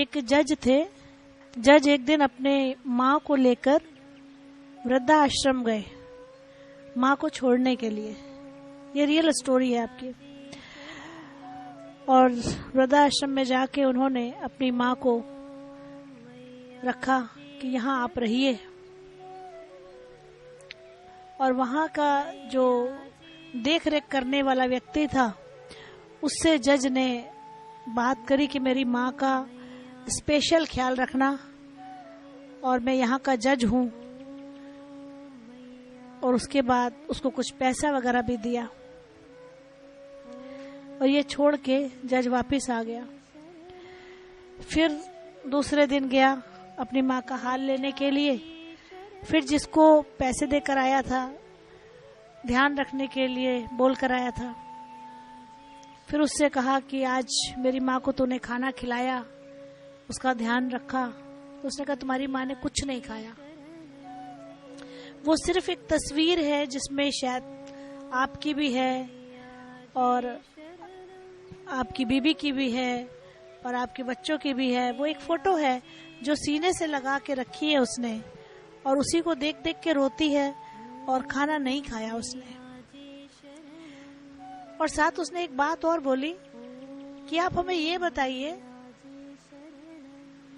एक जज थे। जज एक दिन अपने माँ को लेकर वृद्धाश्रम गए, माँ को छोड़ने के लिए। ये रियल स्टोरी है आपकी। और वृद्धाश्रम में जाके उन्होंने अपनी माँ को रखा कि यहाँ आप रहिए। और वहाँ का जो देख रेख करने वाला व्यक्ति था, उससे जज ने बात करी कि मेरी माँ का स्पेशल ख्याल रखना, और मैं यहाँ का जज हूँ। और उसके बाद उसको कुछ पैसा वगैरह भी दिया और ये छोड़ के जज वापस आ गया। फिर दूसरे दिन गया अपनी माँ का हाल लेने के लिए। फिर जिसको पैसे देकर आया था, ध्यान रखने के लिए बोल कर आया था, फिर उससे कहा कि आज मेरी माँ को तूने खाना खिलाया, उसका ध्यान रखा। तो उसने कहा तुम्हारी माँ ने कुछ नहीं खाया। वो सिर्फ एक तस्वीर है जिसमें शायद आपकी भी है और आपकी बीबी की भी है और आपके बच्चों की भी है। वो एक फोटो है जो सीने से लगा के रखी है उसने, और उसी को देख देख के रोती है और खाना नहीं खाया उसने। और साथ उसने एक बात और बोली कि आप हमें ये बताइए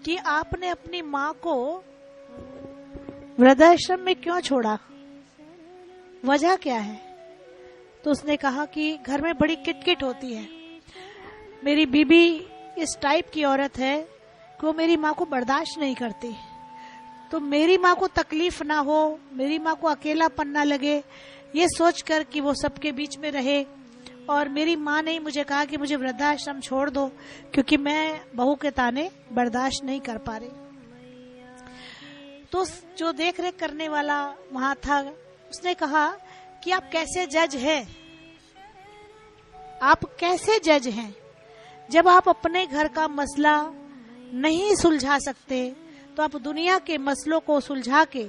कि आपने अपनी माँ को वृद्धाश्रम में क्यों छोड़ा, वजह क्या है। तो उसने कहा कि घर में बड़ी किटकिट होती है, मेरी बीबी इस टाइप की औरत है कि वो मेरी माँ को बर्दाश्त नहीं करती। तो मेरी माँ को तकलीफ ना हो, मेरी माँ को अकेलापन ना लगे, ये सोचकर कि वो सबके बीच में रहे। और मेरी माँ ने मुझे कहा कि मुझे वृद्धाश्रम छोड़ दो क्योंकि मैं बहू के ताने बर्दाश्त नहीं कर पा रही। तो जो देख रेख करने वाला वहां था, उसने कहा कि आप कैसे जज हैं, आप कैसे जज हैं जब आप अपने घर का मसला नहीं सुलझा सकते, तो आप दुनिया के मसलों को सुलझा के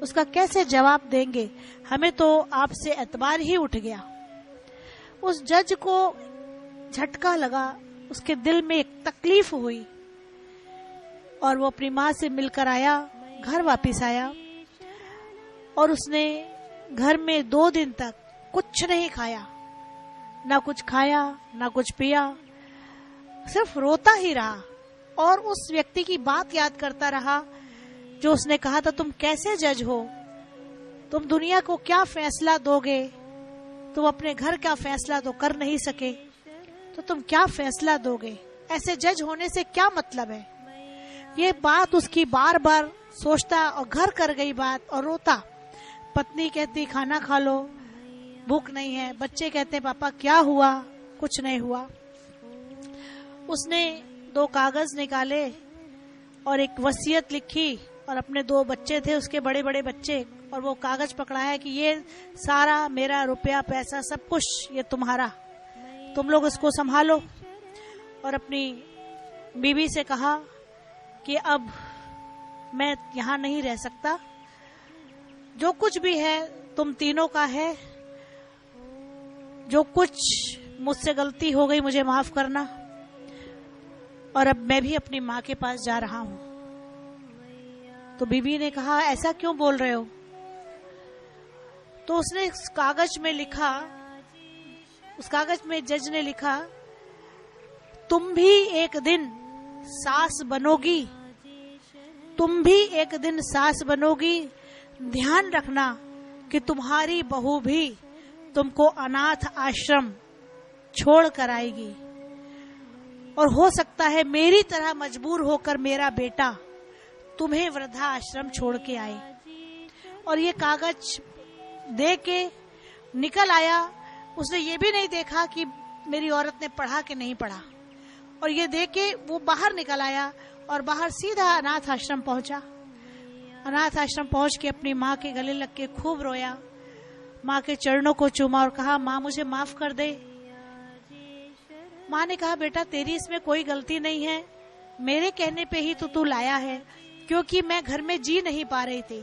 उसका कैसे जवाब देंगे। हमें तो आपसे एतबार ही उठ गया। उस जज को झटका लगा, उसके दिल में एक तकलीफ हुई और वो अपनी माँ से मिलकर आया, घर वापस आया। और उसने घर में 2 दिन तक कुछ नहीं खाया, ना कुछ खाया ना कुछ पिया, सिर्फ रोता ही रहा और उस व्यक्ति की बात याद करता रहा जो उसने कहा था तुम कैसे जज हो, तुम दुनिया को क्या फैसला दोगे, तुम अपने घर का फैसला तो कर नहीं सके, तो तुम क्या फैसला दोगे, ऐसे जज होने से क्या मतलब है। ये बात उसकी बार बार सोचता और घर कर गई बात और रोता। पत्नी कहती खाना खा लो, भूख नहीं है। बच्चे कहते पापा क्या हुआ, कुछ नहीं हुआ। उसने 2 कागज निकाले और एक वसीयत लिखी, और अपने 2 बच्चे थे उसके, बड़े बड़े बच्चे, और वो कागज पकड़ाया कि ये सारा मेरा रुपया पैसा सब कुछ ये तुम्हारा, तुम लोग इसको संभालो। और अपनी बीवी से कहा कि अब मैं यहाँ नहीं रह सकता, जो कुछ भी है तुम तीनों का है, जो कुछ मुझसे गलती हो गई मुझे माफ करना, और अब मैं भी अपनी माँ के पास जा रहा हूँ। तो बीबी ने कहा ऐसा क्यों बोल रहे हो। तो उसने उस कागज में लिखा, उस कागज में जज ने लिखा तुम भी एक दिन सास बनोगी, तुम भी एक दिन सास बनोगी, ध्यान रखना कि तुम्हारी बहू भी तुमको अनाथ आश्रम छोड़ कर आएगी, और हो सकता है मेरी तरह मजबूर होकर मेरा बेटा तुम्हें वृद्धा आश्रम छोड़ के आए। और ये कागज दे के निकल आया। उसने ये भी नहीं देखा कि मेरी औरत ने पढ़ा कि नहीं पढ़ा, और ये दे के वो बाहर निकल आया और बाहर सीधा अनाथ आश्रम पहुंचा। अनाथ आश्रम पहुंच के अपनी माँ के गले लग के खूब रोया, माँ के चरणों को चूमा और कहा माँ मुझे माफ कर दे। माँ ने कहा बेटा तेरी इसमें कोई गलती नहीं है, मेरे कहने पे ही तो तू लाया है, क्योंकि मैं घर में जी नहीं पा रही थी।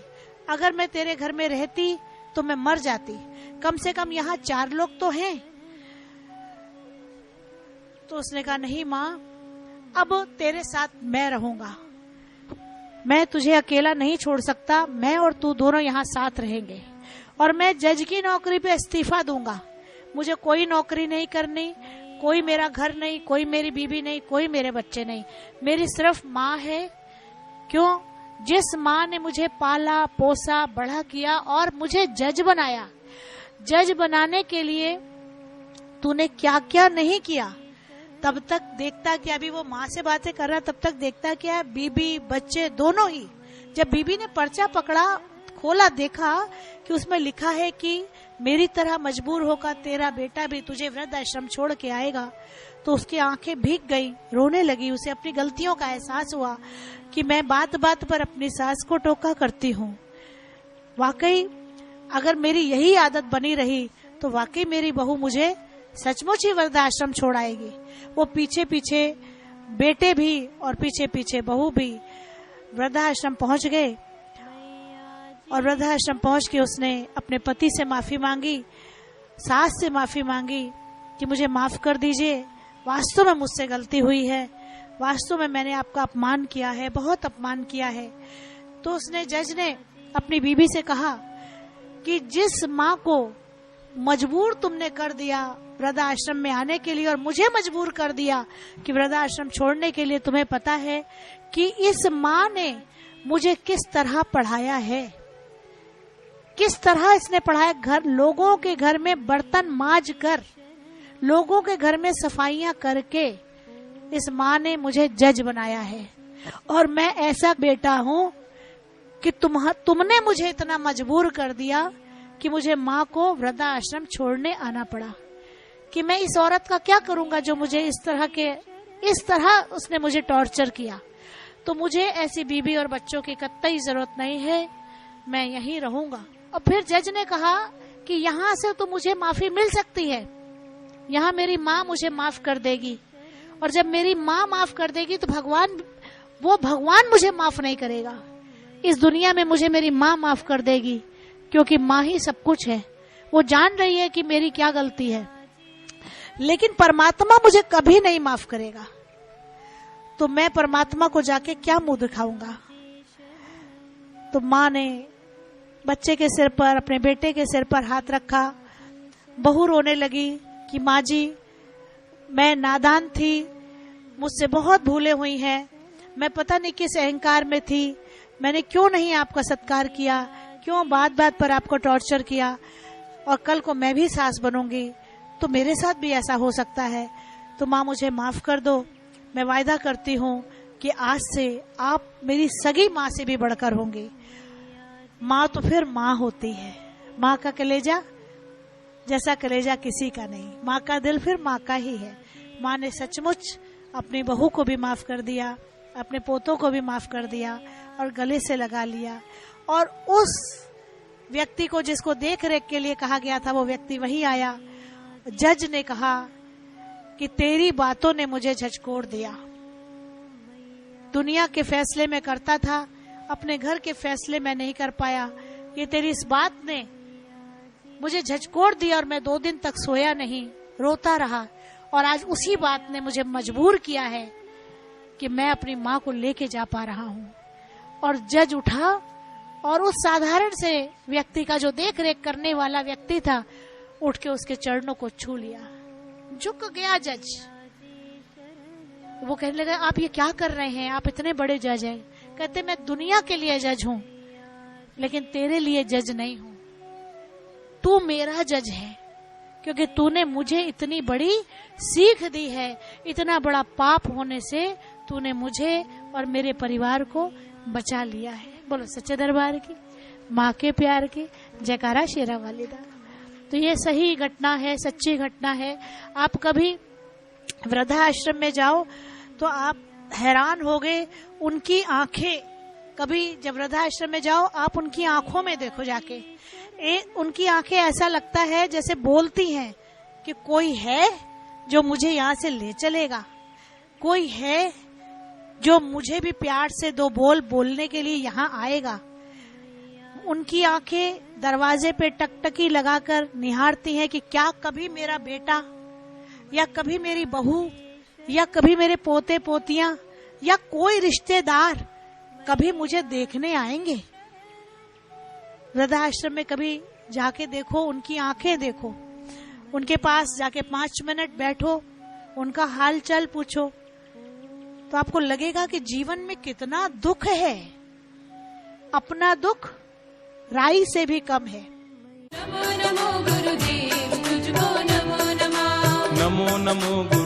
अगर मैं तेरे घर में रहती तो मैं मर जाती, कम से कम यहाँ 4 लोग तो हैं। तो उसने कहा नहीं माँ, अब तेरे साथ मैं रहूंगा, मैं तुझे अकेला नहीं छोड़ सकता, मैं और तू दोनों यहाँ साथ रहेंगे। और मैं जज की नौकरी पे इस्तीफा दूंगा, मुझे कोई नौकरी नहीं करनी, कोई मेरा घर नहीं, कोई मेरी बीवी नहीं, कोई मेरे बच्चे नहीं, मेरी सिर्फ माँ है। क्यों? जिस माँ ने मुझे पाला पोसा बड़ा किया और मुझे जज बनाया, जज बनाने के लिए तूने क्या क्या नहीं किया। तब तक देखता कि अभी वो माँ से बातें कर रहा, तब तक देखता क्या बीबी बच्चे दोनों ही। जब बीबी ने पर्चा पकड़ा, खोला, देखा कि उसमें लिखा है कि मेरी तरह मजबूर होकर तेरा बेटा भी तुझे वृद्ध आश्रम छोड़ के आएगा, तो उसकी आंखें भीग गई, रोने लगी। उसे अपनी गलतियों का एहसास हुआ कि मैं बात बात पर अपनी सास को टोका करती हूँ। वाकई अगर मेरी यही आदत बनी रही तो वाकई मेरी बहू मुझे सचमुच ही वृद्धाश्रम छोड़ाएगी। वो पीछे पीछे बेटे भी और पीछे पीछे बहू भी वृद्धाश्रम पहुंच गए। और वृद्धाश्रम पहुंच के उसने अपने पति से माफी मांगी, सास से माफी मांगी कि मुझे माफ कर दीजिए, वास्तव में मुझसे गलती हुई है, वास्तव में मैंने आपका अपमान किया है, बहुत अपमान किया है। तो उसने, जज ने अपनी बीवी से कहा कि जिस माँ को मजबूर तुमने कर दिया वृद्धाश्रम में आने के लिए और मुझे मजबूर कर दिया कि वृद्धाश्रम छोड़ने के लिए, तुम्हें पता है कि इस माँ ने मुझे किस तरह पढ़ाया है, किस तरह इसने पढ़ाया। घर, लोगों के घर में बर्तन मांज कर, लोगों के घर में सफाइयां करके इस माँ ने मुझे जज बनाया है। और मैं ऐसा बेटा हूँ कि तुमने मुझे इतना मजबूर कर दिया कि मुझे माँ को वृद्धाश्रम छोड़ने आना पड़ा। कि मैं इस औरत का क्या करूंगा जो मुझे इस तरह उसने मुझे टॉर्चर किया। तो मुझे ऐसी बीबी और बच्चों की कतई जरूरत नहीं है, मैं यहीं रहूंगा। और फिर जज ने कहा कि यहाँ से तो मुझे माफी मिल सकती है, यहाँ मेरी माँ मुझे माफ कर देगी, और जब मेरी माँ माफ कर देगी तो भगवान मुझे माफ नहीं करेगा। इस दुनिया में मुझे मेरी माँ माफ कर देगी, क्योंकि माँ ही सब कुछ है। वो जान रही है कि मेरी क्या गलती है, लेकिन परमात्मा मुझे कभी नहीं माफ करेगा। तो मैं परमात्मा को जाके क्या मुंह दिखाऊंगा। तो माँ ने बच्चे के सिर पर, अपने बेटे के सिर पर हाथ रखा। बहू रोने लगी कि माँ जी, मैं नादान थी, मुझसे बहुत भूलें हुई हैं, मैं पता नहीं किस अहंकार में थी, मैंने क्यों नहीं आपका सत्कार किया, क्यों बात बात पर आपको टॉर्चर किया, और कल को मैं भी सास बनूंगी तो मेरे साथ भी ऐसा हो सकता है। तो माँ मुझे माफ कर दो, मैं वायदा करती हूँ कि आज से आप मेरी सगी माँ से भी बढ़कर होंगी। माँ तो फिर माँ होती है, माँ का कलेजा जैसा कलेजा किसी का नहीं, माँ का दिल फिर माँ का ही है। माँ ने सचमुच अपनी बहू को भी माफ कर दिया, अपने पोतों को भी माफ कर दिया और गले से लगा लिया। और उस व्यक्ति को जिसको देख रेख के लिए कहा गया था, वो व्यक्ति वही आया। जज ने कहा कि तेरी बातों ने मुझे झकझोर दिया, दुनिया के फैसले में करता था, अपने घर के फैसले में नहीं कर पाया, ये तेरी इस बात ने मुझे झकझोर दिया और मैं 2 दिन तक सोया नहीं, रोता रहा। और आज उसी बात ने मुझे मजबूर किया है कि मैं अपनी माँ को लेके जा पा रहा हूँ। और जज उठा और उस साधारण से व्यक्ति का, जो देख रेख करने वाला व्यक्ति था, उठ के उसके चरणों को छू लिया, झुक गया जज। वो कहने लगा, आप ये क्या कर रहे हैं, आप इतने बड़े जज हैं। कहते, मैं दुनिया के लिए जज हूँ, लेकिन तेरे लिए जज नहीं हूँ, तू मेरा जज है, क्योंकि तूने मुझे इतनी बड़ी सीख दी है, इतना बड़ा पाप होने से तूने मुझे और मेरे परिवार को बचा लिया है। बोलो सच्चे दरबार की, माँ के प्यार की जयकारा शेरा वालिदा। तो ये सही घटना है, सच्ची घटना है। आप कभी वृद्धाश्रम में जाओ तो आप हैरान होगे, उनकी आंखें, कभी जब वृद्धाश्रम में जाओ आप उनकी आंखों में देखो जाके, उनकी आंखें ऐसा लगता है जैसे बोलती हैं कि कोई है जो मुझे यहाँ से ले चलेगा, कोई है जो मुझे भी प्यार से 2 बोल बोलने के लिए यहाँ आएगा। उनकी आंखें दरवाजे पे टकटकी लगाकर निहारती हैं कि क्या कभी मेरा बेटा या कभी मेरी बहू या कभी मेरे पोते पोतियां या कोई रिश्तेदार कभी मुझे देखने आएंगे? वृद्धाश्रम में कभी जाके देखो, उनकी आंखें देखो, उनके पास जाके 5 मिनट बैठो, उनका हाल चाल पूछो, तो आपको लगेगा कि जीवन में कितना दुख है। अपना दुख राई से भी कम है। नमो नमो गुरुदेव तुझको नमो नमः। नमो नमो